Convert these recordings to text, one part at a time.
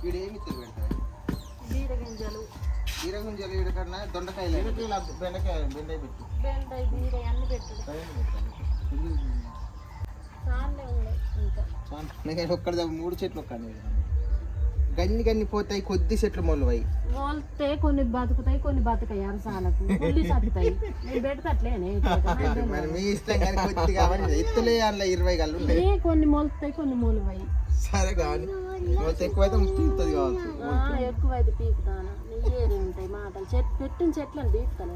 వీడు ఏమి ఇత్తలు పెడతాయి బీర గింజలు వీడి కన్నా దొండకాయలు బెండకాయ బెండాయి పెట్టు ఒక్కడ 3 చెట్లు ఒక్కని గన్ని గన్ని పోతాయి కొద్ది చెట్లు మొలవై మొలితే కొన్ని బతుకుతాయి కొన్ని బతుకాయి అరసాలకు కొన్ని సత్తాయి నేను పెడతట్లేనే మరి మీ ఇష్టం కానీ కొద్దిగా ఎత్తులే అందులో 20 గల్లు ఉంటాయి కొన్ని మొలుతాయి కొన్ని మొలవై సరే కానీ ఎక్కువైతే పీకుతుంది కావచ్చు ఎక్కువైతే పీకుతాను నీరు ఉంటాయి మాటలు పెట్టిన చెట్లను పీకుతాను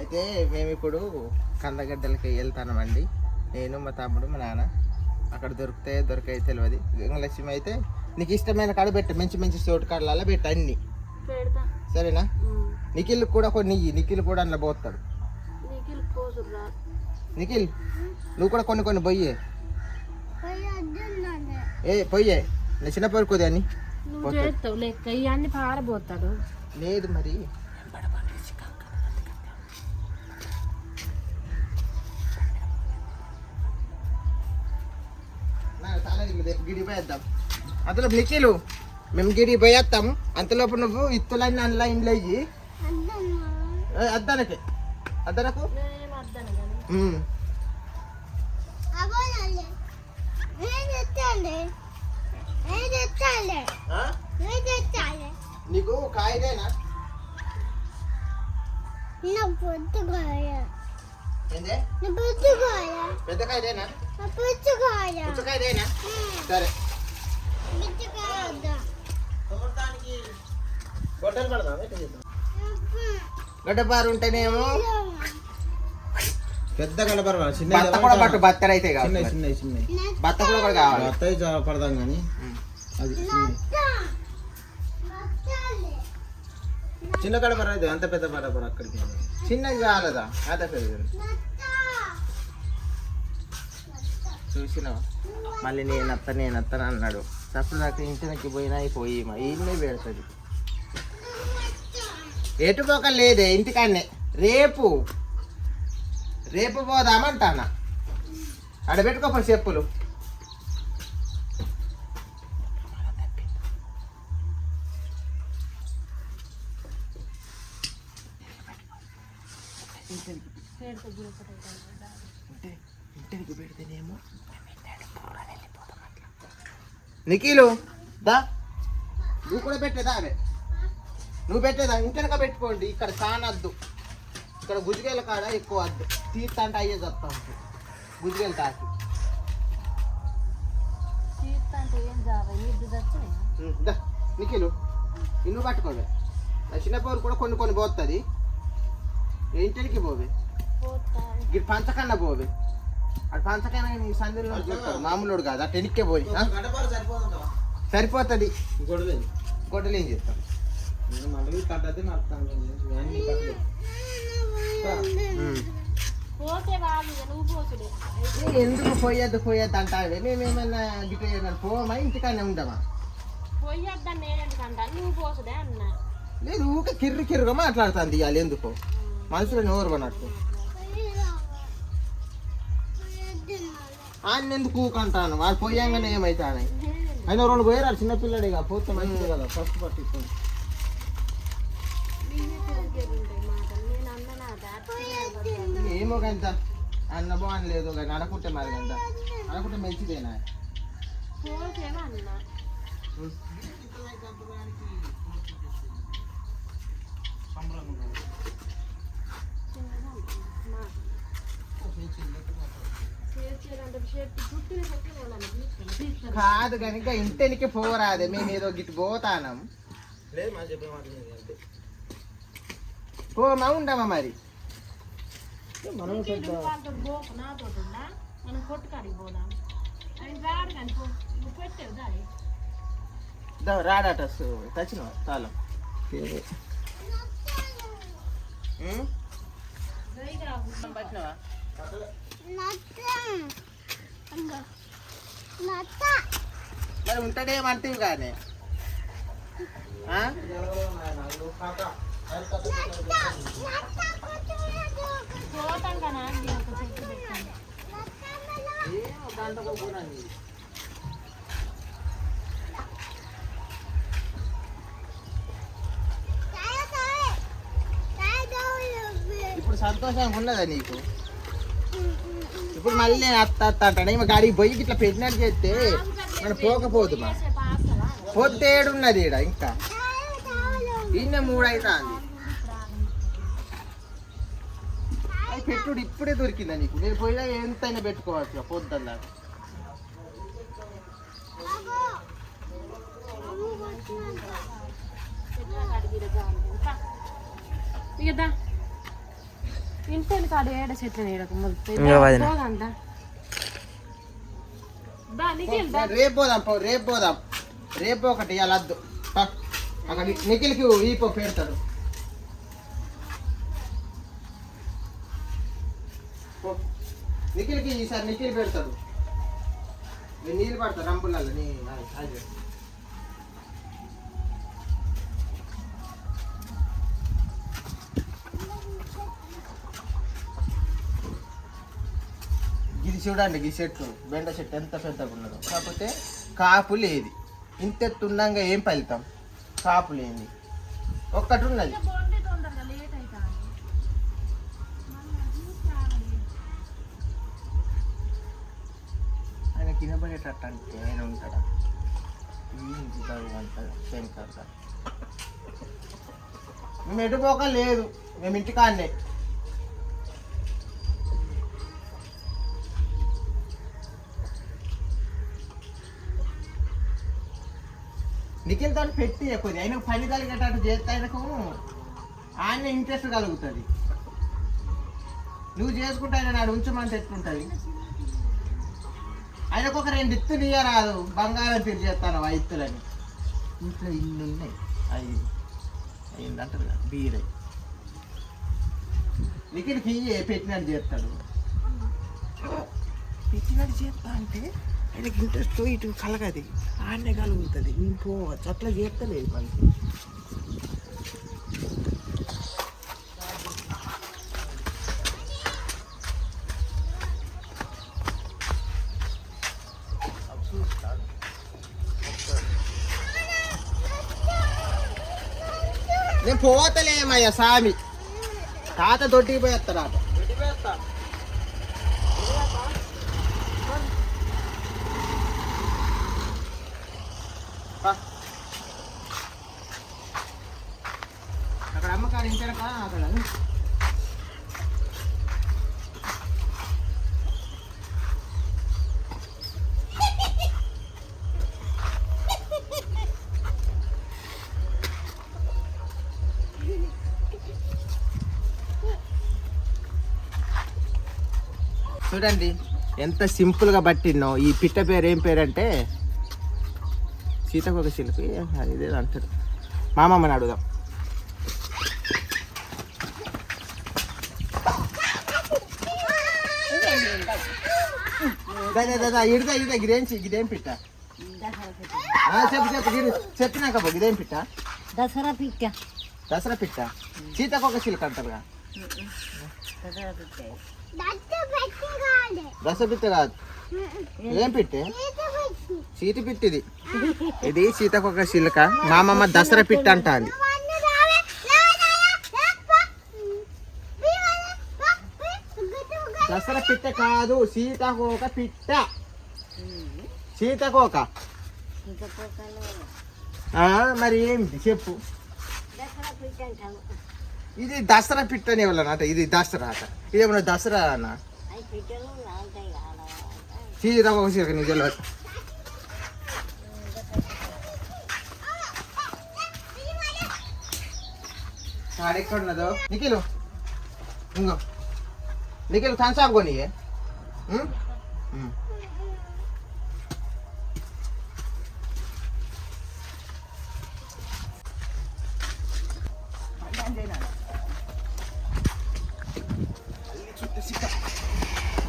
అయితే మేము ఇప్పుడు కందగడ్డలకి వెళ్తామండి నేను మా తమ్ముడు మా నాన్న అక్కడ దొరకాయి తెలియదు గంగలక్ష్మి అయితే నీకు ఇష్టమైన కాడ పెట్ట మంచి మంచి చోటు కాడలలో పెట్ట అన్ని సరేనా నిఖిల్ కూడా కొన్ని నిఖిల్ కూడా అందులో పోతాడు నిఖిల్ నువ్వు కూడా కొన్ని పొయ్యే పొయ్యే నేను చిన్న పరుకోది అని పారబోతాడు లేదు మరి గిడి పోయేద్దాం అంతలోపు నిఖిలు మేము గిడి పోయేస్తాం అంతలోపు నువ్వు ఇత్తులన్నీ అందులో ఇంట్లో ఇయ్యి అద్దనకి అద్దనకు నీకు కాయదేనా పెద్ద కాయదేనా పుచ్చకాయదేనా సరే గడ్డపారు ఉంటేనేమో పెద్ద గడ్డపారు పట్టు బత్తలు అయితే చిన్న బత్త కూడా కావాలి బత్త పడదాం కానీ అది చిన్న గడపర అయితే అంత పెద్ద గడపర అక్కడికి చిన్నది కాలేదా అదే పెద్ద చూసినావా మళ్ళీ నేనత్తను అన్నాడు తప్పుడు దాకా ఇంటికి పోయినా పోయి ఇన్నే పెడుతుంది ఎటు పోక లేదే ఇంటికాడనే రేపు పోదామంటానా ఆడ పెట్టుకోప చెప్పులు ఇంటికి పెడితేనేమో నిఖిలు దా నువ్వు కూడా పెట్టేదా అదే నువ్వు పెట్టేదా ఇంటెనక పెట్టుకోండి ఇక్కడ కానద్దు ఇక్కడ గుజిగేల కాడ ఎక్కువ వద్దు తీర్థ అంటే అయ్యే చెప్తా ఉంటుంది గుజిగేలు తాకి నిఖిలు ఇన్ను పట్టుకోవే నా చిన్న పౌరు కూడా కొన్ని పోతుంది ఇంటికి పోవే ఇటు పంచకన్నా పోవే అటు పంచకన్నా సందులో చూస్తాడు మామూలుడు కాదు అటు ఎనిక్కే పోయి సరిపోతుంది గొడ్డలు ఏం చేస్తాను ఎందుకు పోయొద్దు అంటావే మేమేమన్నా గిట్ట పోమా ఇంటికన్నా ఉండమా లేదు ఊక కిర్రుగా మాట్లాడుతుంది ఇవాళ ఎందుకో మనసులో నోరు పన్నట్టు ఆయన ఎందుకు ఊకంటాను వాళ్ళు పోయాంగానే ఏమవుతాను ఆయన 2 పోయారు చిన్నపిల్లడిగా పోతే మంచిది కదా ఫస్ట్ పట్టించుకోండి ఏమో కంత అన్న బాగుని లేదు కానీ అనుకుంటే మరి కంత అనుకుంటే మంచిదేనా కాదు కనుక ఇంటికి పోరాదే మేము ఏదో గిట్టు పోతానం పోమా ఉండమా మరి రాడట తెచ్చిన తాళం మరి ఉంటాడేమంటే కానీ సంతోషంగా ఉన్నదా నీకు? ఇప్పుడు మళ్ళీ నేను అత్త అంటాను ఈమె గాడికి పోయి ఇట్లా పెట్టినట్టు చేస్తే మనం పోకపోదు మా పోతే ఏడున్నది ఈడ ఇంకా ఈయన 3 అవుతుంది. అది పెట్టుడు ఇప్పుడే దొరికిందా నీకు? నేను పోయినా ఎంతైనా పెట్టుకోవచ్చు పొద్దున్న. ఇంటి కాడు ఏడ చెట్లు రేపు పోదాం రేపు పోదాం. రేపు ఒకటి ఇలా వద్దు అక్కడ నిఖిల్కి ఈపో పెడతాడు. నిఖిల్కి ఈసారి నిఖిల్ పెడతాడు. నీళ్ళు పడతాడు రంపులలో నీ అది ఇది చూడండి. ఈ చెట్టు బెండ చెట్టు ఎంత పెద్దగా ఉన్నదో, కాకపోతే కాపు లేదు. ఇంతెత్తు ఉన్నాగా ఏం ఫలితం? కాపు లేని ఒక్కటి ఉన్నది. ఆయన కినబడేటట్టు అంటే ఆయన ఉంటాడా? శంకర్ సార్ మేము ఎటుపోక లేదు, మేము ఇంటికాన్నే. నిఖిల్తో పెట్టి ఎక్కువ ఆయనకు పని కలిగేటట్టు చేస్తే ఆయనకు ఆయన ఇంట్రెస్ట్ కలుగుతుంది. నువ్వు చేసుకుంటే ఆయన నాడు ఉంచమంటే ఎట్లుంటుంది? ఆయనకు ఒక 2 ఇత్తులు ఇయ్యరాదు, బంగారం తిరిగి చేస్తాను ఆ ఇత్తులని. ఇంట్లో ఇన్ని ఉన్నాయి. అయిందంటారు కదా బీరై. నిఖిల్కి పెట్టినట్టు చేస్తాడు. పెట్టినట్టు చేస్తా అంటే ఆయనకి ఇంట్రెస్ట్ ఇటు కలగది, ఆడనే కలుగుతుంది. నేను పోవచ్చు అట్లా చేస్తలేదు మనకి. నేను పోతలేమయ్యా స్వామి, తాత దొడ్డికి పోయేస్తాడు. అక్కడ అమ్మకాడు ఇంటనక అక్కడ చూడండి ఎంత సింపుల్గా పట్టినో. ఈ పిట్ట పేరు ఏం పేరంటే సీతకొక శిల్పి ఇదేదో అంటాడు. మామమ్మని అడుగుదాం. ఇడిదా గిదేం పిట్ట? చెప్పినాక ఇదేం పిట్ట? దసరా పిట్ట. దసరా పిట్ట సీతకొక శిల్పి అంటారుగా. దసరా పిట్ట కాదు, ఏం పిట్టే? సీతి పిట్టిది. ఇది సీతకొక శిల్క. మా అమ్మమ్మ దసరా పిట్ట అంటాంది. దసరా పిట్ట కాదు, సీతకోక పిట్ట. సీతకోక మరి ఏమిటి చెప్పు? ఇది దసరా పిట్టని ఎవరన్నట? ఇది దసరా అట. ఇదేమన్నా దసరా అన్న? సీతకోక శిల్క నీకు తెలియదు. ఎక్కడ ఉన్నదో నిఖిలు? ఇంకో నిఖిల్ థమ్స్అప్ కొని.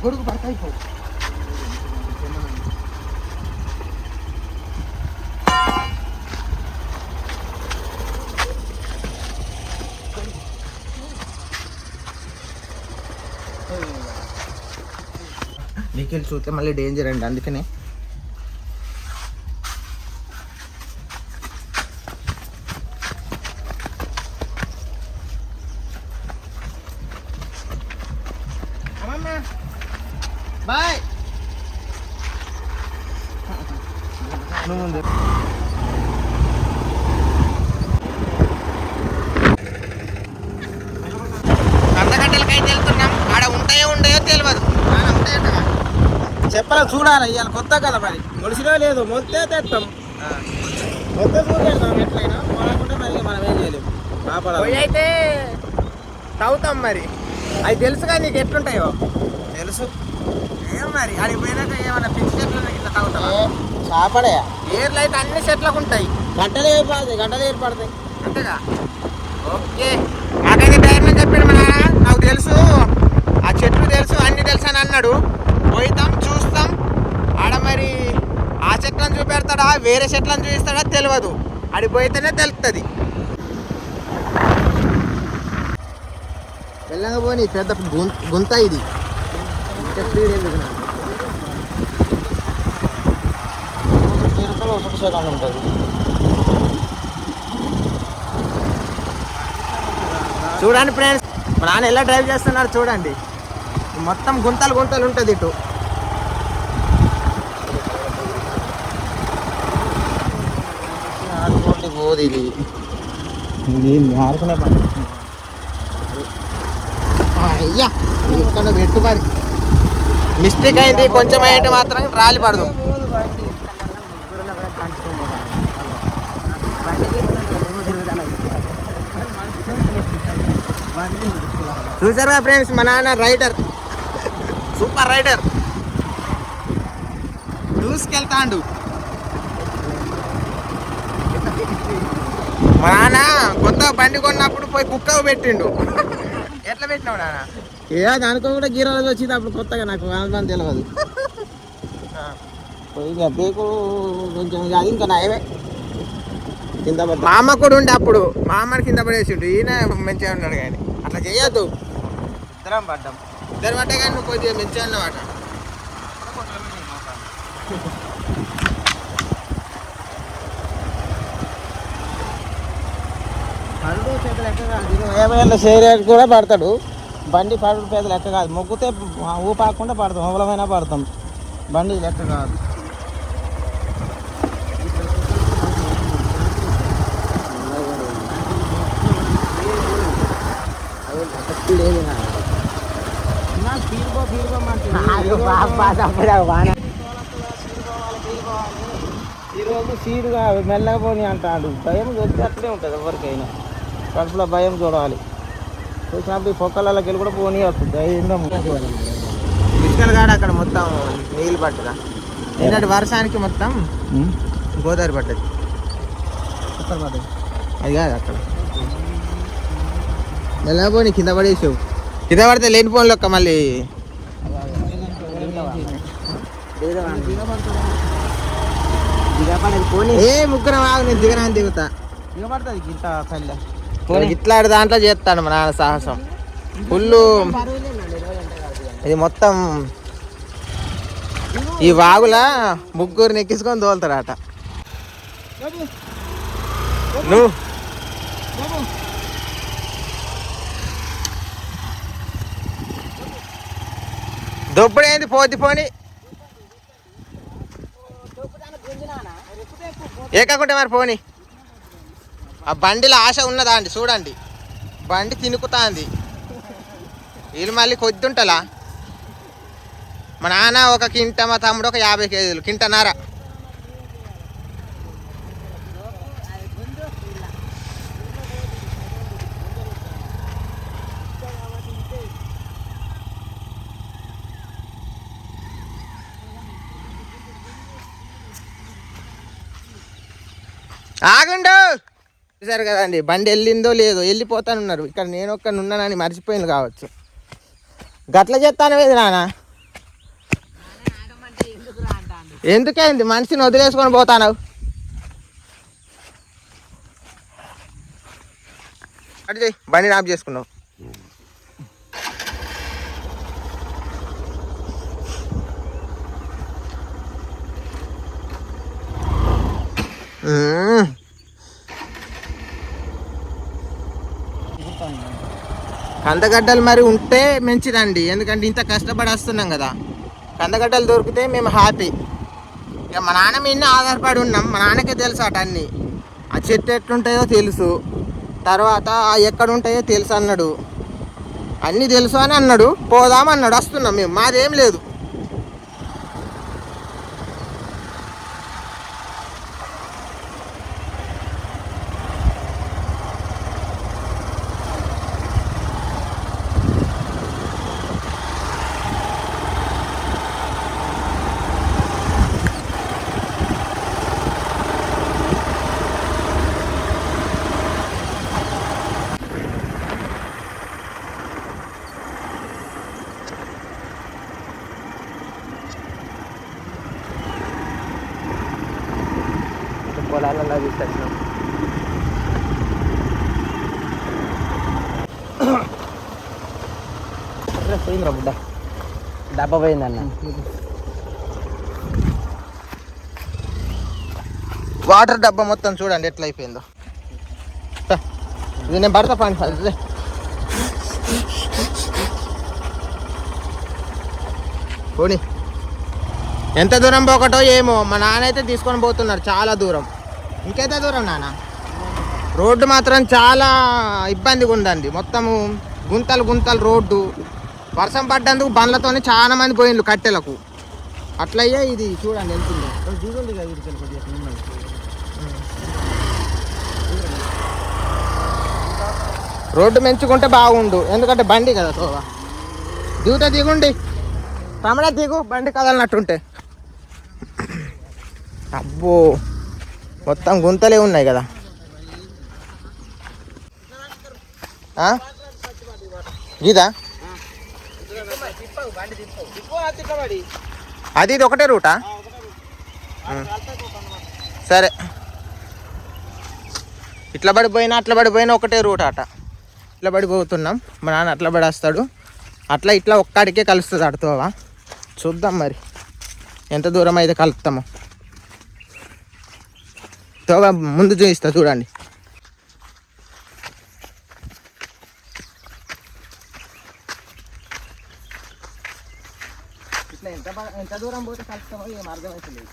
గొడుగు పడతాయి పో. నిఖిల్ చూస్తే మళ్ళీ డేంజర్ అండి, అందుకనే నువ్వు ముందు కందగడ్డలకైతే వెళ్తున్నాం. ఆడ ఉంటాయో ఉండయో తెలియదు. ఉంటాయంటగా చెప్పాలి, చూడాలి. ఇవాళ కొత్త కదా మరి, మొలిసినో లేదు, మొత్తే తెస్తాం. మొత్తం చూపెడతాం ఎట్లయినా. పోలకుంటే మరి మనం ఏం చేయలేము. పోయి అయితే తవ్వుతాం మరి. అవి తెలుసుగా నీకు ఎట్లుంటాయో తెలుసు. ఏం మరి అడిగి పోయినాక ఏమన్నా పిచ్చి చెట్లు ఇట్లా తవ్వుతావా? చేపడే ఏర్లు అయితే అన్ని చెట్లకు ఉంటాయి. గంటలు ఏర్పడతాయి అంతేగా. ఓకే, నాకైతే ధైర్యం చెప్పాడు మా నాన్న. నాకు తెలుసు, ఆ చెట్లు తెలుసు, అన్ని తెలుసు అని అన్నాడు. పోయితాం, చూస్తాం. ఆడ మరి ఆ చెట్లను చూపెడతాడా, వేరే చెట్లను చూపిస్తాడా తెలియదు. అడిగి పోయితేనే తెలుస్తుంది. వెళ్ళగా పోనీ పెద్ద గుంత ఇది. ఉంటుంది. చూడండి ఫ్రెండ్స్, మా నాన్న ఎలా డ్రైవ్ చేస్తున్నారు చూడండి. మొత్తం గుంతలు గుంతలు ఉంటుంది ఇటు. పోదు ఇది మారుకునే పని. అయ్యా ఇక్కడ పెట్టు మరి. మిస్టేక్ అయింది కొంచెం అయితే మాత్రం రాలి పడదు. చూసారా ఫ్రెండ్స్, మా నాన్న రైడర్, సూపర్ రైడర్. దూసుకెళ్తాండు. మా నాన్న కొత్త బండి కొన్నప్పుడు పోయి కుక్కకు పెట్టిండు. ఎట్లా పెట్టినావు నాన్న? దానికో కూడా గీరాలు వచ్చింది అప్పుడు కొత్తగా, నాకు అనుభవం తెలియదు. బ్రేకు కొంచెం అది ఇంకా నయమే. కింద పడి మా అమ్మ కూడా ఉండే అప్పుడు, మా అమ్మని కింద పడేసిండు. ఈయన మంచిగా ఉన్నాడు కానీ అట్లా చేయొద్దు. ఇద్దరం పడ్డాం. ఇద్దరు పడ్డా కానీ నువ్వు కొద్దిగా మంచిగా అన్నమాట. పడు చేతులు ఎక్క కాదు, ఏమైనా షేర్ కూడా పడతాడు. బండి పడు చేతులు ఎక్క కాదు. మొగ్గితే ఊపాకుండా పడతాం, మూలమైనా పడతాం. బండి లెక్క కాదు. ఈరోజు సీడుగా మెల్లగా పోని అంటాడు. భయం చూస్తే అట్లే ఉంటుంది ఎవరికైనా. కడుపులో భయం చూడాలి. చూసినప్పుడు ఈ పొక్కలకి వెళ్ళి కూడా పోనీ వస్తుంది. ధైర్యంగా విష్ణులు కాడ అక్కడ మొత్తం నీళ్ళు పట్టదా. నిన్నటి వర్షానికి మొత్తం గోదావరి పడ్డది. అది కాదు అక్కడ మెల్లగా పోనీ. కింద పడేసావు. కింద పడితే లేని ఫోన్లు ఒక్క మళ్ళీ ఏ ముగ్గురం ఆగు, నేను దిగనా దిగుతా. దిగబడుతుంది ఇంత చల్ల. ఇట్లా దాంట్లో చేస్తాడు మా నాన్న సాహసం ఫుల్లు. ఇది మొత్తం ఈ వాగులా ముగ్గురిని ఎక్కించుకొని తోలుతాడట. నువ్వు దొబ్బుడేంది పోద్ది పోని. ఏకాకుంటే మరి పోని. ఆ బండిలో ఆశ ఉన్నదా అండి చూడండి. బండి తినుకుతాంది. వీళ్ళు మళ్ళీ కొద్ది ఉంటలా. మా నాన్న ఒక కింట, మా తమ్ముడు ఒక 50 కేజీలు, కింటన్నర. ఆగండు. చూసారు కదండి బండి వెళ్ళిందో లేదో, వెళ్ళిపోతానున్నారు. ఇక్కడ నేను ఒక్క ఉన్నానని మర్చిపోయింది కావచ్చు. గట్ల చేస్తాను వేది నాన్న. ఎందుకైంది మనిషిని వదిలేసుకొని పోతాను. అటు చెయ్యి, బండిని ఆఫ్ చేసుకున్నావు. కందగడ్డలు మరి ఉంటే మంచిదండి. ఎందుకంటే ఇంత కష్టపడి వస్తున్నాం కదా. కందగడ్డలు దొరికితే మేము హ్యాపీ. ఇక మా నాన్న మీద ఆధారపడి ఉన్నాం. మా నాన్నకే తెలుసు అట అన్నీ. ఆ చెట్టు ఎట్లుంటాయో తెలుసు, తర్వాత ఎక్కడ ఉంటాయో తెలుసు అన్నాడు. అన్నీ తెలుసు అని అన్నాడు. పోదామన్నాడు, వస్తున్నాం మేము. మాదేం లేదు. పొలాలలో తీసుకొచ్చినాం. పోయిందిరా బుడ్డ, డబ్బా పోయిందన్న. వాటర్ డబ్బా మొత్తం చూడండి ఎట్లా అయిపోయిందో. ఇది నేను పడతా పండి. పోనీ ఎంత దూరం పోకటో ఏమో. మా నాన్న అయితే తీసుకొని పోతున్నాడు చాలా దూరం. ఇంకెంత దూరం నాన్న? రోడ్డు మాత్రం చాలా ఇబ్బందిగా ఉందండి. మొత్తము గుంతలు గుంతలు రోడ్డు. వర్షం పడ్డందుకు బండ్లతోనే చాలా మంది పోయిండ్రు కట్టెలకు. అట్లయ్యే ఇది చూడండి వెళ్తుంది. రోడ్డు మెంచుకుంటే బాగుండు, ఎందుకంటే బండి కదా తోవా. దిగుతా దిగుండి తమడా దిగు, బండి కదలనట్టుంటే. అబ్బో మొత్తం గుంతలే ఉన్నాయి కదా. ఇదా అది ఇది ఒకటే రూటా? సరే, ఇట్లా పడిపోయినా అట్లా పడిపోయినా ఒకటే రూట్ అట. ఇట్లా పడిపోతున్నాం. మా నాన్న అట్లా పడేస్తాడు. అట్లా ఇట్లా ఒక్కడికే కలుస్తుంది అడుతోవా. చూద్దాం మరి ఎంత దూరం అయితే కలుపుతామో. తోగా ముందు చూపిస్తా చూడండి. ఇట్లా ఎంత దూరం పోతే కలుపుతామో ఏం అర్థమవుతుంది.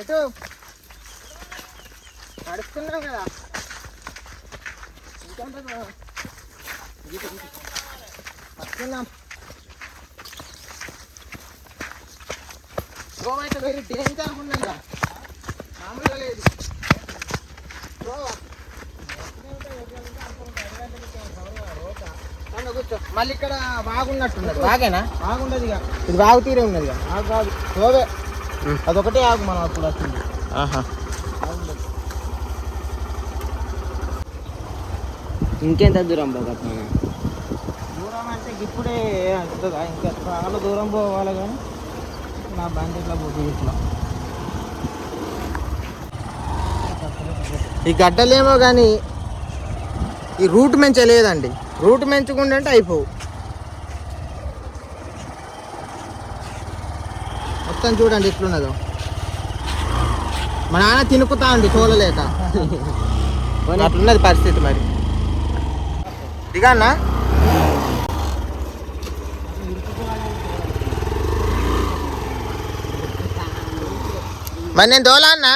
ఎటు నడుస్తున్నాం కదా, వస్తున్నాం. గోవైతే వెరీ డేంజర్ ఉన్నదా, మామూలుగా లేదు. కూర్చో. మళ్ళీ ఇక్కడ బాగున్నట్టున్నది. బాగేనా? బాగుండదు ఇక, ఇది బాగు తీరే ఉన్నది ఇక. బాగు గోవే అదొకటే ఆగు మనం అప్పుడు వస్తుంది. ఇంకెంత దూరం పోగొట్టున్నా? దూరం అంటే ఇప్పుడే వస్తుందా? ఇంకా చాలా దూరం పోవాలి. కానీ నా బండి ఇట్లా పోతుంది. ఇట్లా ఈ గడ్డలేమో కానీ ఈ రూట్ మంచిగా లేదండి. రూట్ మంచుకుంటే అంటే అయిపోవు. మొత్తం చూడండి ఎట్లున్నదో. మా నాన్న తినుకుతా అండి చూడలేక. అట్లున్నది పరిస్థితి. మరి దిగానా? మరి నేను దోలా అన్నా?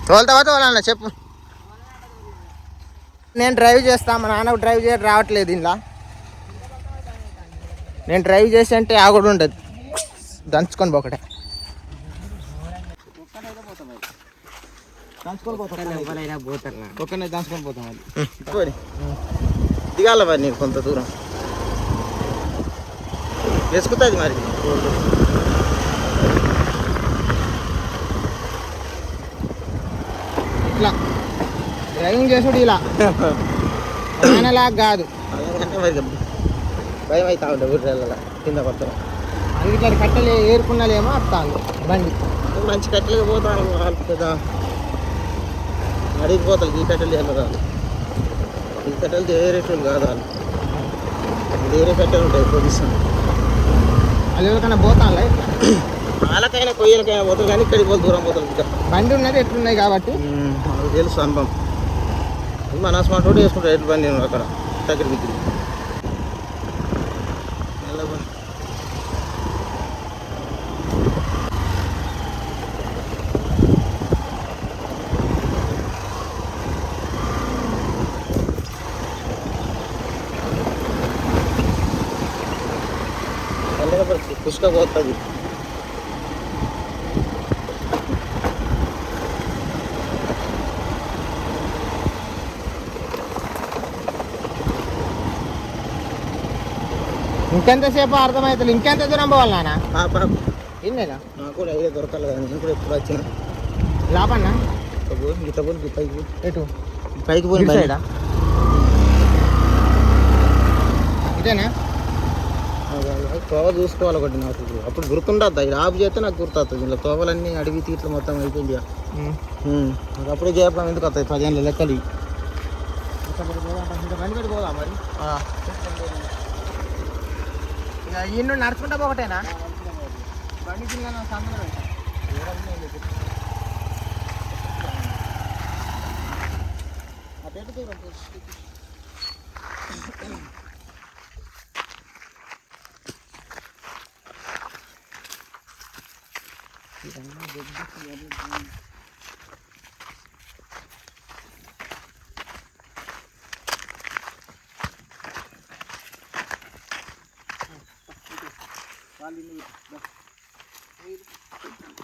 తోలుతావా తోలన్నా చెప్పు. నేను డ్రైవ్ చేస్తా. మా నాన్న డ్రైవ్ చేయడం రావట్లేదు ఇంట్లో. నేను డ్రైవ్ చేసి అంటే ఆగుడు ఉండదు, దంచుకొని పోకటే. ఒక్కనే దంచుకొని పోతాం. అది దిగాల మరి నీకు కొంత దూరం వేసుకుతుంది. మరి ఇట్లా డ్రైవింగ్ చేసుడు ఇలా ఆయనలాగా కాదు. మరి భయం అవుతా ఉంటుంది ఊరిలో కింద పడతాం. అందుకే కట్టెలు ఏరుకున్నాలేమో వస్తాను. బండి మంచి కట్టెలు పోతాను కదా, అడిగిపోతాను. ఈ కట్టెలు ఏమో కాదు, ఈ కట్టెలు వేరేటోళ్ళు కాదు. వాళ్ళు వేరే కట్టెలు ఉంటాయి పొజిషన్. అది ఎవరికైనా పోతాను వాళ్ళకైనా కొయ్యలకైనా పోతారు కానీ ఇక్కడికి పోతే దూరం పోతారు ఇంకా బండి ఉన్నది ఎట్లున్నాయి కాబట్టి మనకు తెలుసు అనుభవం. మన స్మార్ట్ రోడ్ వేసుకుంటారు ఎట్లు బండి అక్కడ దగ్గర దగ్గర పుష్క పోతుంది. ఇంకెంతసేపు అర్థమవుతుంది? ఇంకెంత దూరం పోవాలి నాన్న? ఇన్నేనా? నాకు కూడా ఐడియా దొరకాలి కదా, నేను కూడా ఎప్పుడు వచ్చిన లాభన్నా గీత పోయి పైకి ఎటు పైకి పోయి సైడా ఇదేనా? తోవ చూసుకోవాలి ఒకటి నాకు అప్పుడు గుర్తుండద్దా, ఇది ఆఫ్ చేస్తే నాకు గుర్తొస్తుంది. ఇలా తోవలన్నీ అడివి తీట్లు మొత్తం అయిపోయింది. నాకు అప్పుడే చేయడం ఎందుకు వస్తాయి 10 ఏళ్ళ లెక్కలు. బండి పెట్టి పోదా మరి? ఇక ఈ నుండి నడుచుకుంటా ఒకటేనా బండి కింద సందర్భం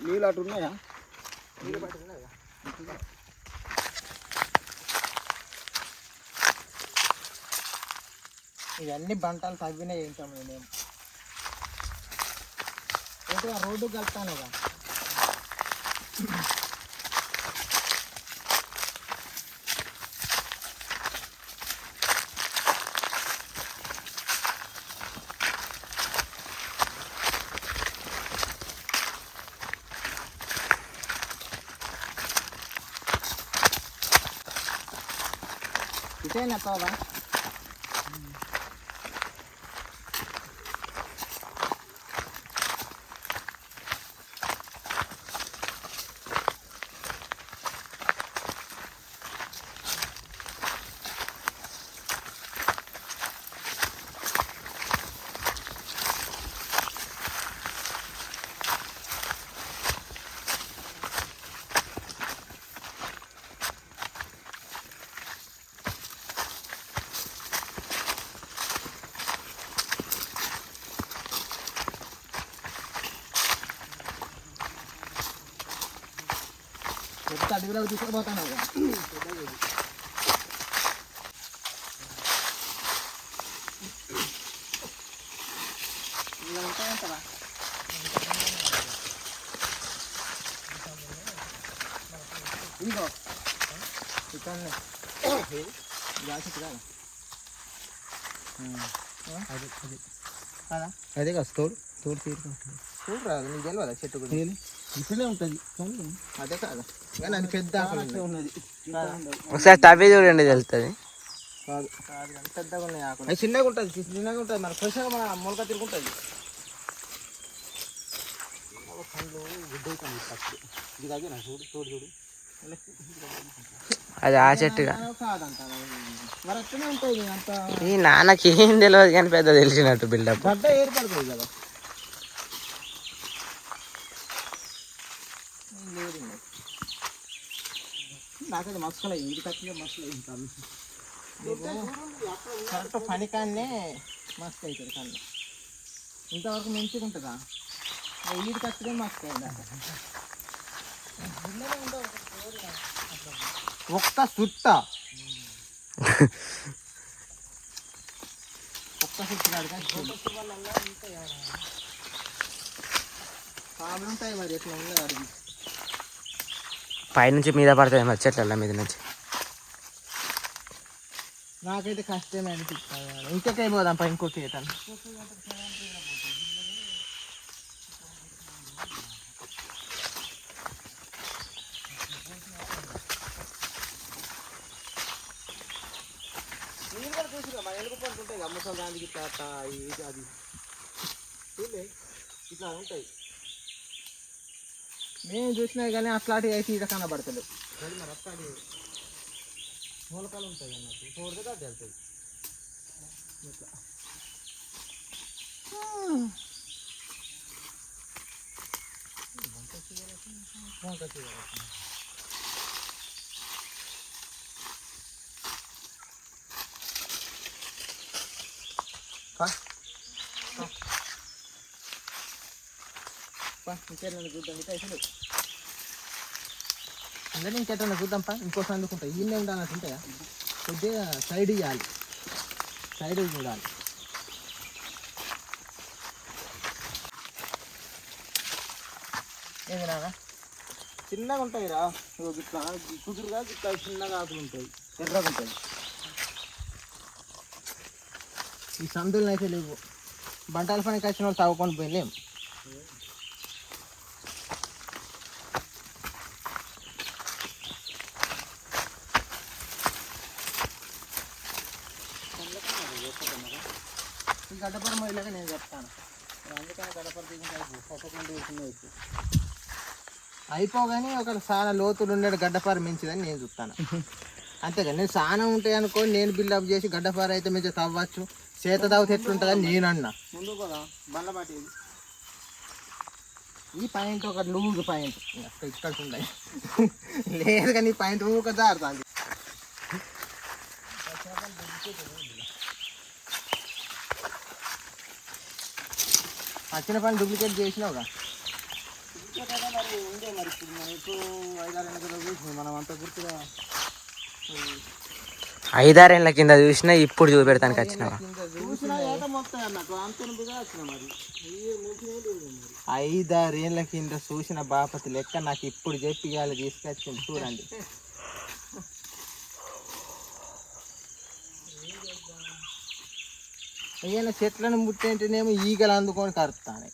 నీళ్ళు అటు ఉన్నాయా? నీళ్ళు బయట ఉన్నాయా? ఇవన్నీ బంటాలు తవ్వినే ఏంటాము మేము ఏంటి రోడ్డు కలుపుతాను కదా. ఇదేనా తోవా? అడవిలో తీసుకుపోతాను ఇలా ఉంటాయంటవా? ఇదిగో చికెన్ అదే కదా తోడు తోడు తోడు రాదు. నీకు తెలియదా చెట్టు గురించి? ఇక్కడే ఉంటుంది అదే కాదు కానీ అది పెద్ద ఉన్నది. ఒకసారి తవ్వి చూడండి తెలుస్తుంది. కాదు కాదు కానీ పెద్దగా ఉన్నాయి ఆకులు. అది చిన్నగా ఉంటుంది చిన్నగా ఉంటుంది మన ఫ్రెష్గా మన మొలక తిరుగుంటుంది. పండ్లు గుడ్డవుతాయి ఫస్ట్ ఇది అదే నా చూడు చూడు చూడు అది ఆ చెట్టుగా కాదంట మరి అట్లనే ఉంటుంది అంత. ఈ నాన్నకి ఏం తెలియదు కానీ పెద్ద తెలిసినట్టు బిల్డప్ గడ్డ ఏర్పడుతుంది కదా. నాకైతే మసకలే ఇది తక్కువ మసలు కరెక్ట్ పని కాన్నే మస్తు అవుతుంది కన్ను. ఇంతవరకు మంచిగా ఉంటుందా? ఈడు కచ్చితే మస్తు అయింది. ఒక్క సుట్ట ఒక్క సుట్టు కాళ్ళు ఉంటాయి మరి ఎట్లా ఉండదు అడిగి పైనుంచి మీద పడుతుంది మరి చెట్ల మీద నుంచి. నాకైతే కష్టమే అనిపిస్తుంది. ఇంకొక పోదాం పై ఇంకొక ఏతాను. నీళ్ళు కూడా చూసిగా మా ఎలుగు పంట ఉంటాయి అమ్మసం దానికి ఇట్లా అది చూడలే ఇట్లా ఉంటాయి. నేను చూసినా కానీ అట్లాంటివి అయితే ఈడ కనబడతలేవు. మరి అట్లాంటి మూలకాలు ఉంటాయి అన్నట్టు తోడితే అది వెళ్తాయి. ఇంకేనా చూద్దాం ఇట్లా అయితే అందరినీ ఇంకెట్లా చూద్దాంపా. ఇంకోసారి అందుకుంటాయి ఈయనే ఉండాలంటే ఉంటాయా కొద్దిగా సైడ్ ఇవ్వాలి, సైడ్ చూడాలి. ఏమి నాన్న చిన్నగా ఉంటాయి రా ఇట్లా కుదురుగా ఇట్లా చిన్నగా ఆకులు ఉంటాయి, ఎర్రగా ఉంటాయి. ఈ సందులు అయితే లేవు. బంటాల పనికి వచ్చిన వాళ్ళు తాగుకొని పోయిలేం. గడ్డపర మొదలాగా నేను చెప్తాను. అందుకని గడపర తీసుకుంటే అయిపోగానే ఒక చాలా లోతులు ఉండే గడ్డపార మించిదని నేను చూస్తాను. అంతేగా నేను సానం ఉంటాయి అనుకో నేను బిల్డప్ చేసి గడ్డపార అయితే మంచిగా తవ్వచ్చు, చేత తాగితే ఎట్లుంటుందని నేను అన్నా. ముందు కదా బండ్ల పాటి ఈ పాయింట్ ఒక లూజ్ పాయింట్ ఇక్కడ ఉన్నాయి లేదు కానీ ఈ పాయింట్ ఊక జారుతుంది. వచ్చిన పని డూప్లికేట్ చేసినావుగా. మరి ఉండే మరి ఇప్పుడు మనం ఇప్పుడు 5-6 ఏళ్ళ చూసినాం మనం అంత గుర్తుగా 5-6 ఏళ్ళ కింద చూసినా ఇప్పుడు చూపెడతానికి వచ్చినావా? చూసినా ఏట మొత్తం అన్నట్టు అంతనుగా వచ్చిన మరి 5-6 ఏళ్ళ కింద చూసిన బాపతి లెక్క నాకు ఇప్పుడు చెప్పి ఇవాళ తీసుకొచ్చింది చూడండి. ఏమైనా చెట్లను ముట్టేంటేనేమో ఈగలు అందుకొని కరుతాను.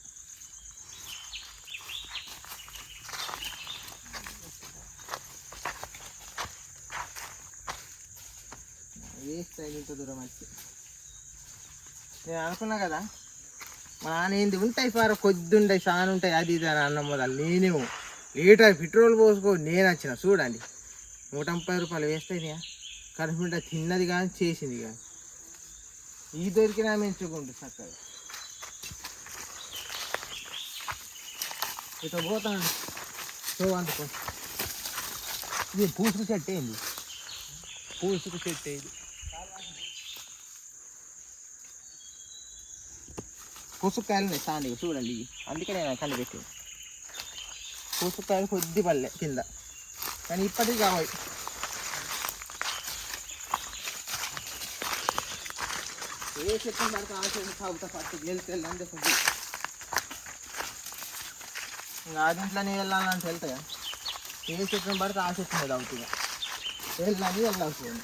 వేస్ట్ అయింది ఇంత దూరం వచ్చి. నేను అనుకున్నా కదా మా నాన్న ఏంది ఉంటాయి పార కొద్ది ఉంటాయి చాలా ఉంటాయి అది ఇది అని అన్నం మొదలు నేనేమో లీటర్ పెట్రోల్ పోసుకో నేను వచ్చిన చూడండి 130 రూపాయలు వేస్ట్ అయినాయా. కడుపుంటే తిన్నది కానీ చేసింది కానీ ఈ దొరికినా మెంచుకుంటు చక్కగా ఇట్లా పోతాను. సో అందుకో ఇది పూసుకు చెట్టు అయింది, పూసుకు చెట్టు అయింది. పూసుకాయలు ఉన్నాయి సాండి చూడండి, అందుకే నేను కళ్ళు పెట్టి పూసుకాయలు కొద్ది పల్లె కింద కానీ ఇప్పటికి కావాలి. ఏ చెట్టు పడితే ఆ చెట్టు సాగుతా ఫస్ట్ వెళ్ళి చెప్పండి. ఇంకా ఆ దీంట్లోనే వెళ్ళాలంటే వెళ్తాయా? ఏ చెట్టుని పడితే ఆ చెట్టు మీద అవుతుంది వెళ్ళాలి వెళ్ళాల్సింది.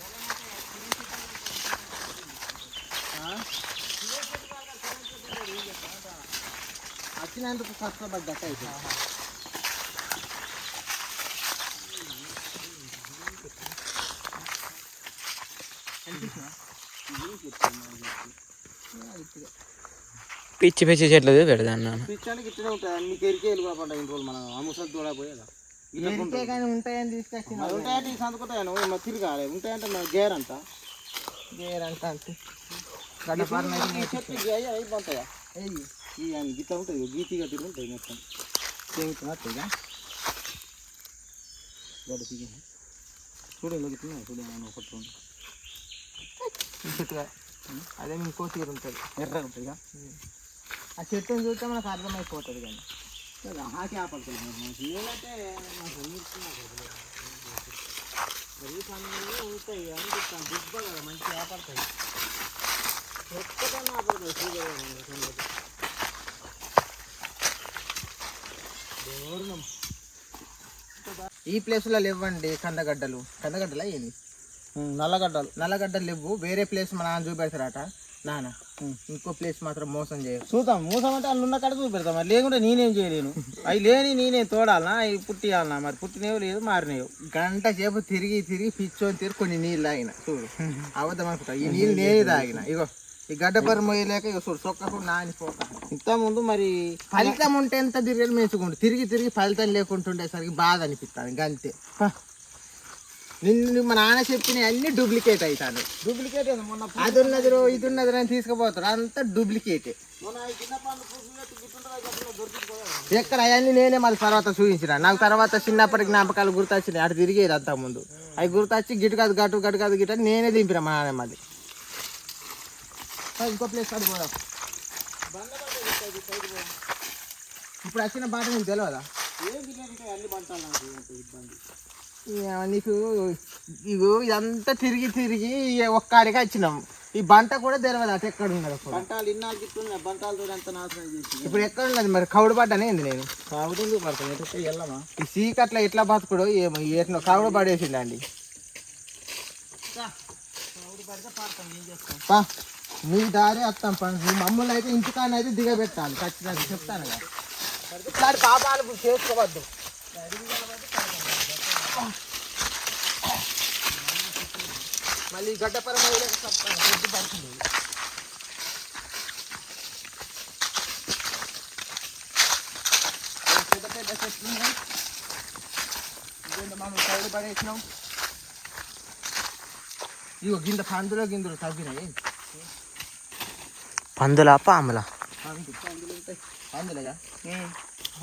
వచ్చినందుకు కష్టపడ్డట్టు అయితే పిచ్చి పిచ్చి చెట్లు పెడదాను పిచ్చానికి ఇట్లనే ఉంటుంది. నీకు ఎరికే వెళ్ళి పడ్డా ఇంటి రోజులు మనం అముసలు కూడా పోయేదా కానీ ఉంటాయని తీసుకొచ్చి ఉంటాయంటే ఈ సందుకుంటాను మరి తిరగాలి ఉంటాయంటే మన గేర్ అంతా గేరంట అంటే చెట్టు అయిపోతాయా ఈ గీత ఉంటుంది గీతిగా తిరుగుంటాయి మొత్తం తెగుతున్నట్టుగా గడ్డ తిరిగి చూడండి చూడండి ఒకటి చెట్టుగా అదే ఇంకో తీరు ఉంటుంది ఎర్రగా ఉంటుంది ఆ చెట్టుని చూస్తే మనకు అర్థమైపోతుంది కానీ హాకి ఆపడుతుంది మనకి ఏదంటే ఉంటాయి అనిపిస్తాను దిబ్బ కదా మంచిగా ఆపడతాయి ఎక్కడైనా ఆపడతాయి ఈ ప్లేస్లో లేవండి కందగడ్డలు ఏంది నల్లగడ్డలు లేవు. వేరే ప్లేస్ మా నాన్న చూపెడతారట. నాన్న ఇంకో ప్లేస్ మాత్రం మోసం చేయరు. చూద్దాం మోసం అంటే అల్లు ఉన్న కాడ చూపెడతాం మరి లేకుంటే నేనేం చేయలేను. అవి లేని నేనే తోడాలనా అవి పుట్టియాలనా మరి పుట్టినేవు లేదు మారినేవు. గంట సేపు తిరిగి పిచ్చోని తిరిగి కొన్ని నీళ్ళు తాగిన చూడు అబద్ధం అనుకుంటా. ఈ నీళ్ళు నేనే తాగిన. ఇగో ఈ గడ్డపర మొయ్యలేక ఇక చూడు సొక్కకు నానిపోక. ఇంత ముందు మరి ఫలితం ఉంటే ఎంత తిరిగి మెచ్చుకుంటు తిరిగి తిరిగి ఫలితం లేకుంటుండేసరికి బాధ అనిపిస్తుంది అంతే. నిన్ను మా నాన్న చెప్పిన అన్ని డూప్లికేట్ అవుతాను. డూప్లికేట్ మొన్న అది ఉన్నది ఇది ఉన్నది అని తీసుకుపోతారు అంతా డూప్లికేటే. ఎక్కడ అవన్నీ నేనే మళ్ళీ తర్వాత చూపించిన. నాకు తర్వాత చిన్నప్పటి జ్ఞాపకాలు గుర్తొచ్చినాయి. అటు తిరిగేది అంతా ముందు అవి గుర్తొచ్చి గిట్టు కాదు గట్టు కాదు గిట్ట నేనే దింపిన మా నాన్న మళ్ళీ. ఇంకో ప్లేస్ కాదు పోదాం. ఇప్పుడు వచ్చిన బాట నీకు తెలియదా? నీకు ఇగో ఇదంతా తిరిగి తిరిగి ఒక్కడికి వచ్చినాం. ఈ బంట కూడా తెలియదు అటు ఎక్కడ ఉన్నది. బంటాలు ఇన్నాళ్ళు గిట్టున్నాయి, బంటాలతో ఎంత నాశనం చేసి ఇప్పుడు ఎక్కడ ఉన్నది మరి? కౌడు పడ్డానే ఏంది నేను కాబట్టి పడతాను వెళ్ళమా. ఈ సీకట్లా ఎట్లా బతుకుడో ఏమో ఎట్లా కౌడు పడేసిండండి. నీ దారి వస్తాం పని. నీ మమ్మల్ని అయితే ఇంటికాడ అయితే దిగబెట్టాలి ఖచ్చితంగా చెప్తాను కదా. ఇట్లాంటి పాపాలు చేసుకోవద్దు. మళ్ళీ గడ్డపరం పొద్దు పడుతుంది. పెద్ద పెద్ద చెట్లు ఉన్నాయి. మనం సైడ్ పడేసినాం. ఇగో గింద పందులో గిందులు తగ్గినాయి. పందులా పాములా? పందులయ్యా.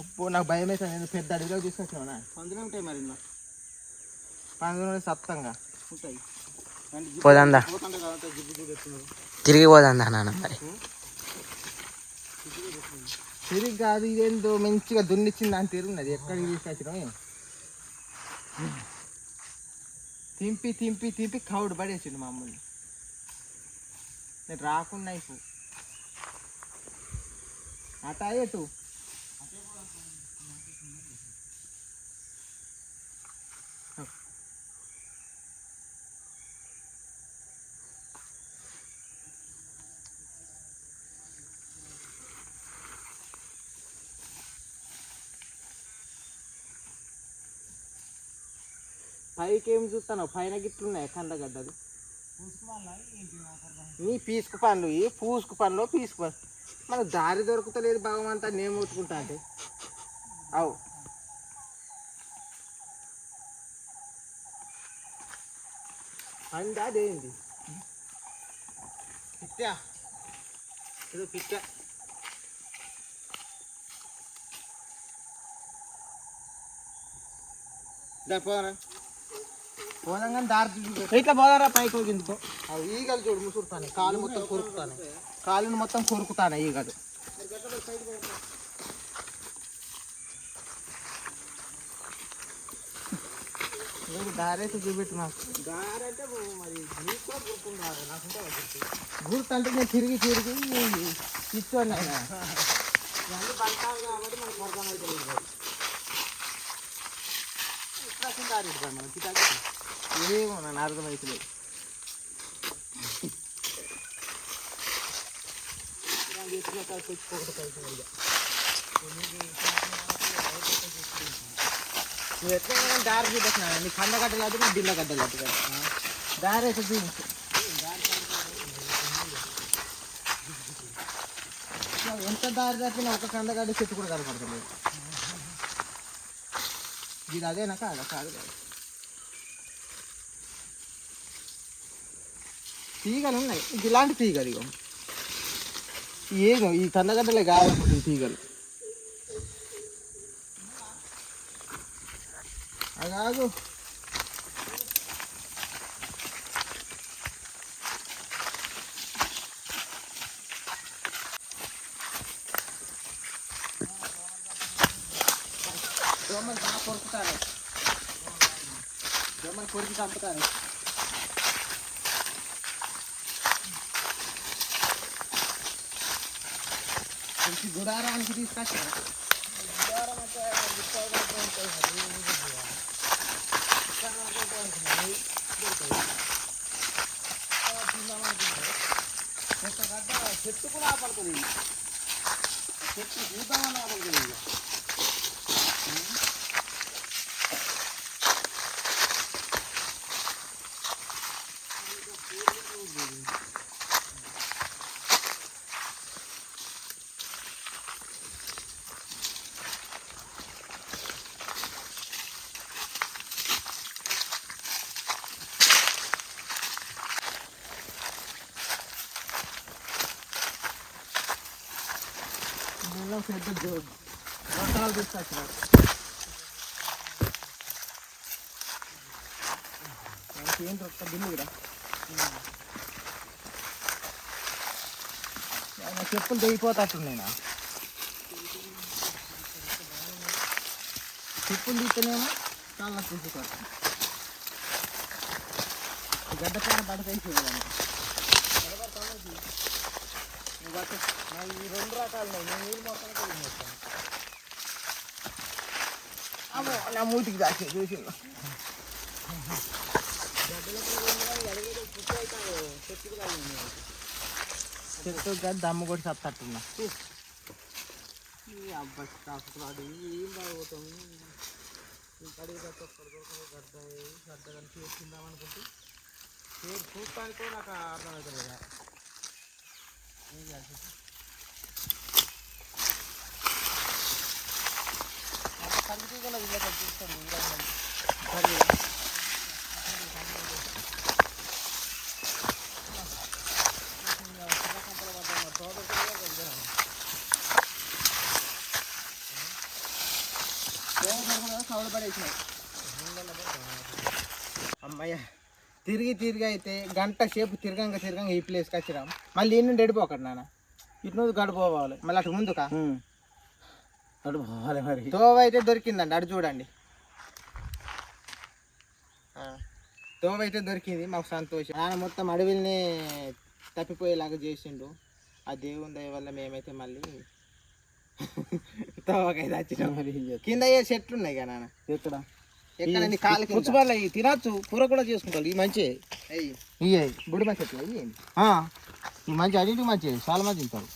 అప్పుడు నాకు భయం అయితే నేను పెద్ద అడిగిలో తీసుకొచ్చినా. పందులు ఉంటాయి మరి ఇంట్లో. పందులు సప్తంగా ఉంటాయి. పోదందా తిరిగి పోదందా నాన్న మరి? తిరిగి కాదు ఇదేందో మంచిగా దున్నిచ్చింది అని తిరుగున్నది. ఎక్కడికి తీసుకొచ్చినాం? తింపి తింపి తింపి కౌడు పడేసిండు మమ్మల్ని. నేను రాకుండా అయిపో అట ఎటు పైకి ఏం చూస్తాను? పైన గిట్లున్నాయి కందగడ్డలు. నీ పీసుకు పనులు ఈ పూసుకు పనులు పీసుకు పనులు. మనకు దారి దొరుకుతలేదు భగవంతా. నేను ముట్టుకుంటా అంటే అవు అందా అదేంటి పిట్టా? ఏదో పిట్టా. పోదారా పోదంగా దారి ఇట్లా పోదారా పైకి ఎందుకో. అవి ఈగలు చూడు ముసురుతాను. కాలు మొత్తం కొరుకుతాను. కాలుని మొత్తం కొరుకుతాను ఈగలు. దారి అయితే చూపెట్టు నాకు. దారి అంటే మరి నీకు కూడా గుర్తున్నారు. నాకుంటే గుర్తు అంటే నేను తిరిగి తిరిగి ఇచ్చాను ఆయన. ఇవన్నీ పడతావు కాబట్టి మనకు అర్థం అవుతుంది. ఇట్లా దారి మనం చిటాకి ఏమో నన్ను అర్థమవుతలేదు. నువ్వు ఎట్లా దారి చూపెట్టినా నీ కందగడ్డలు అటు నీ దిల్ల గడ్డలు అటు దారి అయితే చూపించు. ఎంత దారి తప్పినా ఒక కందగడ్డ చెట్టు కూడా కనపడుతుంది. ఇది అదేనా కాదా? కాదు కాదు. తీగలు ఉన్నాయి. ఇది ఇలాంటి తీగలు. ఇగో ఏదో ఈ కందగడ్డలే కావాలనుకుంటుంది తీగలు. అగాగు దోమలు బాగా కొరుకుతాను. దోమలు కొరికి చంపుతాను. గుడారానికి తీసుకొచ్చాను. చెట్టు కూడా ఆపడుతుంది. చెట్టు చూద్దామని ఆపడుతుంది. పెద్ద రొట్టెలు తీసుకొచ్చినాడు. ఏం రొట్టె బిల్లు కూడా చెప్పులు తెగిపోతట్టున్నాయి నా చెప్పులు తీస్తేనేమో చాలా తీసుకొస్తా గడ్డపైన బట్ట తీసేయాలంటే ఈ 2 రకాలు నేను నీళ్ళు మొత్తం అమ్మో నా మూతికి దాచి చూసిందా చెట్టు దమ్ము కూడా సత్తట్టున్నా అబ్బాయి కాకులాడు ఏం బాగోతాం కడిగి గడ్డ కలిసి వేసుకుందాం అనుకుంటే చూస్తానికి కూడా నాకు అర్థమవుతుంది కదా ఏం చేయాలి కడిగి కూడా వీళ్ళకి చూస్తాను అమ్మయ్య తిరిగి అయితే గంట సేపు తిరగంగా ఈ ప్లేస్కి వచ్చినాం. మళ్ళీ ఈ నుండి ఎడిపోకండి నాన్న ఇటు నుండి గడిపోవాలి మళ్ళీ అటు ముందుకా గడిపోవాలి. మరి తోవ అయితే దొరికిందండి అటు చూడండి. తోవ అయితే దొరికింది మాకు సంతోషం. నాన్న మొత్తం అడవిల్ని తప్పిపోయేలాగా చేసిండు. ఆ దేవుని దయ వల్ల మేమైతే మళ్ళీ తోవకైతే వచ్చినాం. కింద ఏ చెట్లు ఉన్నాయి కదా నాన్న ఎక్కడ ఎక్కడ నీ కాలు పుచ్చుబాలు అవి తినచ్చు కూర కూడా చేసుకుంటారు. ఈ మంచి ఇవి బుడి మంచి చెట్లు ఈ మంచి అన్నింటికి మంచి చాలా మంది తింటారు.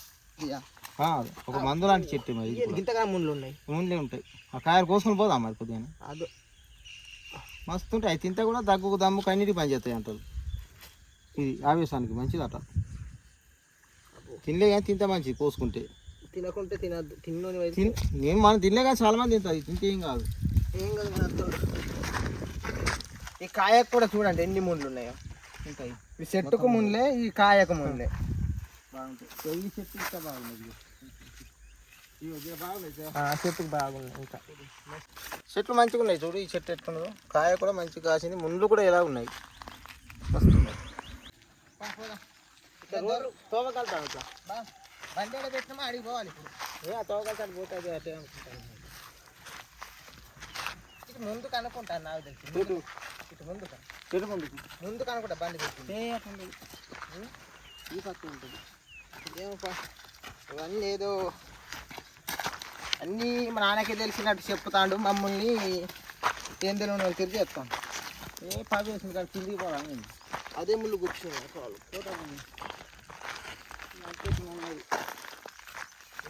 ఒక మందు లాంటి చెట్టు మరి ఇంతగా ముండ్లే ఉంటాయి. ఆ కాయలు కోసుకొని పోదాం మరి కొద్దిగా అదో మస్తు ఉంటాయి. అవి తింటే కూడా దగ్గుకు దమ్ముకు అన్నిటికి పని చేస్తాయి అంటారు. ఇది ఆవేశానికి మంచిది అట. తినలే కానీ తింటే మంచిది పోసుకుంటే. తినకుంటే తినద్దు. నేను మనం తినలే కానీ చాలా మంది తింటారు. తింటే ఏం కాదు. ఈ కాయకు కూడా చూడండి ఎన్ని ముండ్లు ఉన్నాయో. ఇంకా ఈ చెట్టుకు ముండ్లే ఈ కాయకు ముండ్లే బాగుంటాయి. ఈ చెట్టు ఇంకా బాగుంది. చెట్టుకు బాగున్నాయి. ఇంకా చెట్లు మంచిగా ఉన్నాయి చూడు. ఈ చెట్టు ఎట్టుకున్నదో కాయ కూడా మంచిగా కాసింది. ముండ్లు కూడా ఎలా ఉన్నాయి వస్తున్నాయి. తోవగలుగుతాను ఇట్లా బండి ఎక్కడ పెట్టినామో అడిగి పోవాలి. ఇప్పుడు తోవగలుగుతాను పోతుంది అటే అనుకుంటాను. ఇటు ముందు కనుక్కుంటాను నాకు తెలిసి. ఇటు ముందు కనుక్కుంటా బండి పెట్టి ఈ పక్క ఉంటుంది. ఏమో ఇవన్నీ ఏదో అన్నీ మా నాన్నకే తెలిసినట్టు చెప్తాడు. మమ్మల్ని కేంద్రంలో వాళ్ళు తిరిగి చెప్తాను. ఏ పాప వేసింది కానీ తిరిగి పోవాలి. అదే ముళ్ళు కూర్చున్నాను వాళ్ళు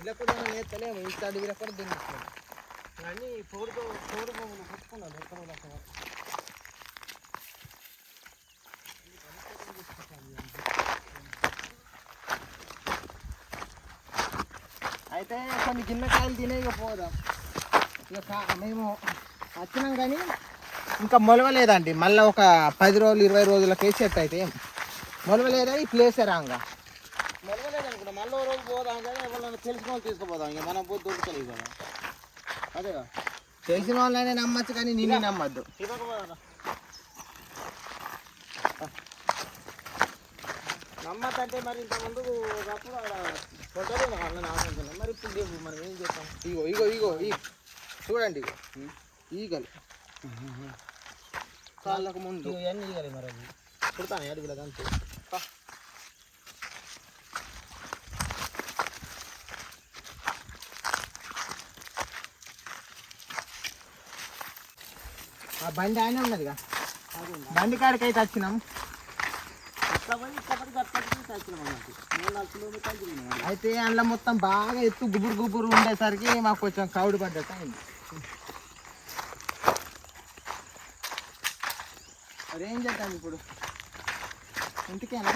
ఇలా కూడా నేర్తలేము. ఇంత అడిగినా కూడా దించుకున్నాను. అన్నీ తోడు బొమ్మలు పట్టుకున్నాను. ఎక్కడ అయితే కొన్ని గిన్నెకాయలు తినేయకపోదాం. ఇక మేము వచ్చినాం కానీ ఇంకా మొలవలేదండి. మళ్ళీ ఒక 10 రోజులు 20 రోజులకి సెట్ అయితే మొలవలేదని ఈ ప్లేసే రాంగా మొలవలేదు అనుకుంటా. మళ్ళీ రోజు పోదాం కానీ ఎవరైనా తెలిసిన వాళ్ళు తీసుకుపోదాం. ఇక మనం పోతే దొరుకుతలేదు కదా. అదేగా తెలిసిన వాళ్ళనే నమ్మచ్చు కానీ నిన్నే నమ్మద్దు. నమ్మద్దంటే మరి ఇంతకుముందు ఒకప్పుడు కొట్టలేదు వాళ్ళని మరి ఇప్పుడు లేవు. మనం ఏం చేస్తాం. ఇగో చూడండి ఈగలు కాళ్ళకు ముందు ఇవన్నీ ఈగలే. మరి అది పుడతాను అడవిలో అంతే. ఆ బండి ఆయన ఉన్నదిగా బండి కాడికి అయితే వచ్చినాం. అయితే అందులో మొత్తం బాగా ఎత్తు గుబురు ఉండేసరికి మాకు కొంచెం కౌడు పడ్డట్టు అయింది. మరి ఏం చేద్దాం ఇప్పుడు? ఇంటికేనా?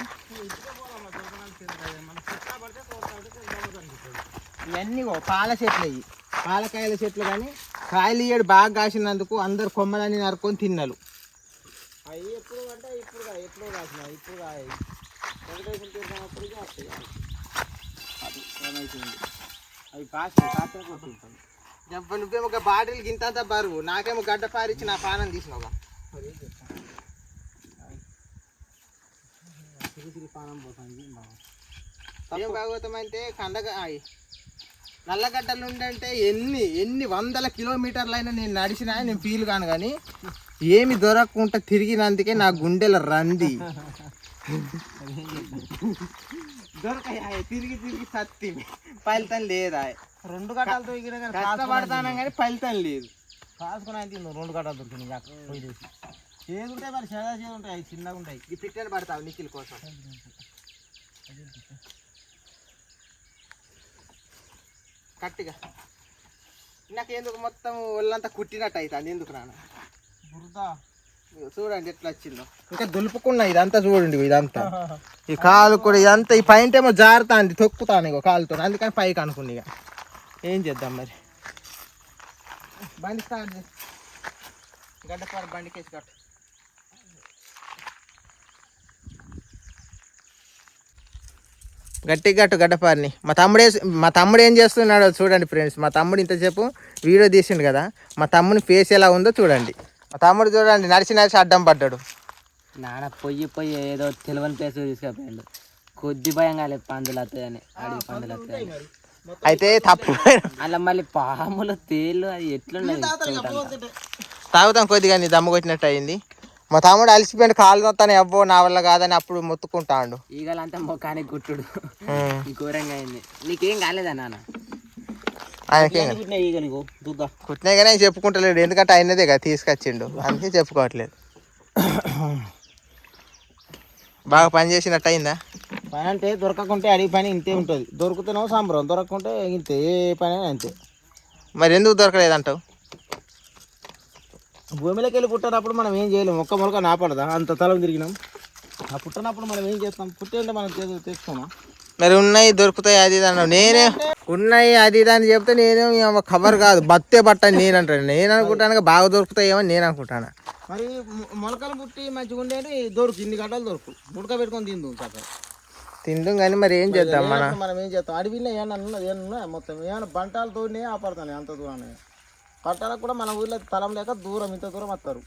ఇవన్నీ పాల చెట్లు అయ్యి పాలకాయల చెట్లు. కానీ కాయలు ఇయ్యడు బాగా కాసినందుకు అందరు కొమ్మలన్నీ నరుకొని తిన్నాలు. అవి ఎప్పుడు అంటే ఎప్పుడు కాసినాయి. ఇప్పుడు కాయ వెంకటేశ్వర తీర్థం అప్పటికే వస్తాయి. అది ఏమైతుంది అవి కాస్తే కొట్టుకుంటాం. జంప నువ్వేమో ఒక బాటిల్ గింతంత బరువు, నాకేమో గడ్డ పారిచ్చి నా పానం తీసినావుగా. తిరిగి పానం పోతుంది. ఏం భాగవతం అంటే నల్లగడ్డలు ఉండంటే ఎన్ని వందల కిలోమీటర్లైనా నేను నడిచినా నేను ఫీల్ కాను, కానీ ఏమి దొరకకుండా తిరిగినందుకే నా గుండెల రంది దొరకాయ. తిరిగి సత్తి ఫలితం లేదా. 2 గంటలు దొరికినా కానీ కష్టపడతాను కానీ ఫలితం లేదు. కాసుకుని అయితే 2 గంటలు దొరికినాయి పోయి చేసి. చేదు ఉంటాయి మరి, చేదు ఉంటాయి, అవి చిన్నగా ఉంటాయి. ఈ పిట్టని పడతావు నిఖిల్ కోసం. కట్టిగా నాకెందుకు మొత్తం ఒళ్ళంతా కుట్టినట్టు అవుతుంది, ఎందుకు రాను. బురద చూడండి ఎట్లా వచ్చిందో. ఇంకా దులుపుకున్నా ఇదంతా చూడండి, ఇదంతా ఈ కాలు కూడా ఇదంతా ఈ పైన ఏమో జారుతాంది, తొక్కుతాను ఇగో కాలుతో, అందుకని పైకి అనుకున్నా. ఇక ఏం చేద్దాం మరి. బండి స్టార్ట్ చేసి గడ్డపార బండికేసి కట్టు. గట్టి గట్టు గడ్డపారిని. మా తమ్ముడు ఏం చేస్తున్నాడో చూడండి ఫ్రెండ్స్. మా తమ్ముడు ఇంతసేపు వీడియో తీసిండు కదా, మా తమ్ముని ఫేస్ ఎలా ఉందో చూడండి. మా తమ్ముడు చూడండి నడిచి అడ్డం పడ్డాడు. నాన్న పొయ్యి ఏదో తెలియని ప్లేస్ తీసుకుపోయాడు. కొద్ది భయం కాలేదు పందులు వస్తాయని, అడిగి పందులు వస్తాయని. అయితే తప్పు అలా మళ్ళీ పాములు తేళ్ళు అది ఎట్లున్నది తాగుతాం కొద్దిగా, నీ దమ్ము కొట్టినట్టు అయింది. మా తమ్ముడు అలసిపోయిన కాలు నొత్తాను, అవ్వో నా వల్ల కాదని అప్పుడు మొత్తుకుంటాడు. ఈగలంతా ముఖానికి గుట్టుడు ఘోరంగా అయింది. నీకేం కాలేదా నాన్న? ఆయనకి ఈగలు చూద్దాం కుట్టినా కానీ ఆయన చెప్పుకుంటలేడు, ఎందుకంటే ఆయనదే కదా తీసుకొచ్చిండు, అందుకే చెప్పుకోవట్లేదు. బాగా పని చేసినట్టు అయిందా? పని అంటే దొరకకుంటే అడిగి పని ఇంతే ఉంటుంది, దొరుకుతేనో సంబరం, దొరకకుంటే ఇంతే, ఏ పని అయినా అంతే. మరి ఎందుకు దొరకలేదంటావు? భూమిలోకి వెళ్ళి పుట్టినప్పుడు మనం ఏం చేయలేము, ఒక్క మొలక నాపడదా, అంత తలం తిరిగినాం. ఆ పుట్టినప్పుడు మనం ఏం చేస్తాం, పుట్టి అంటే మనం తెచ్చుకోమా? మరి ఉన్నాయి దొరుకుతాయి అది ఇది అన్నావు, నేనే ఉన్నాయి అది ఇది అని చెప్తే నేనేమో ఖబర్ కాదు, బత్తే పట్టని నేను అంటాను. నేను అనుకుంటాను బాగా దొరుకుతాయేమో నేను అనుకుంటాను. మరి మొలకలు పుట్టి మంచిగా ఉండేది దొరుకు, ఇన్ని గంటలు దొరుకు, ఉడక పెట్టుకొని తిందు తింటాం కానీ మరి ఏం చేద్దాం మనం ఏం చేస్తాం. అడవిలో ఏమన్నా ఉన్నది, ఏమన్నా మొత్తం ఏమన్నా బంటాలు తోడినే ఆపడతాను అంత దూరాన్ని. పంటలకు కూడా మన ఊళ్ళో స్థలం లేక దూరం ఇంత దూరం వస్తారు.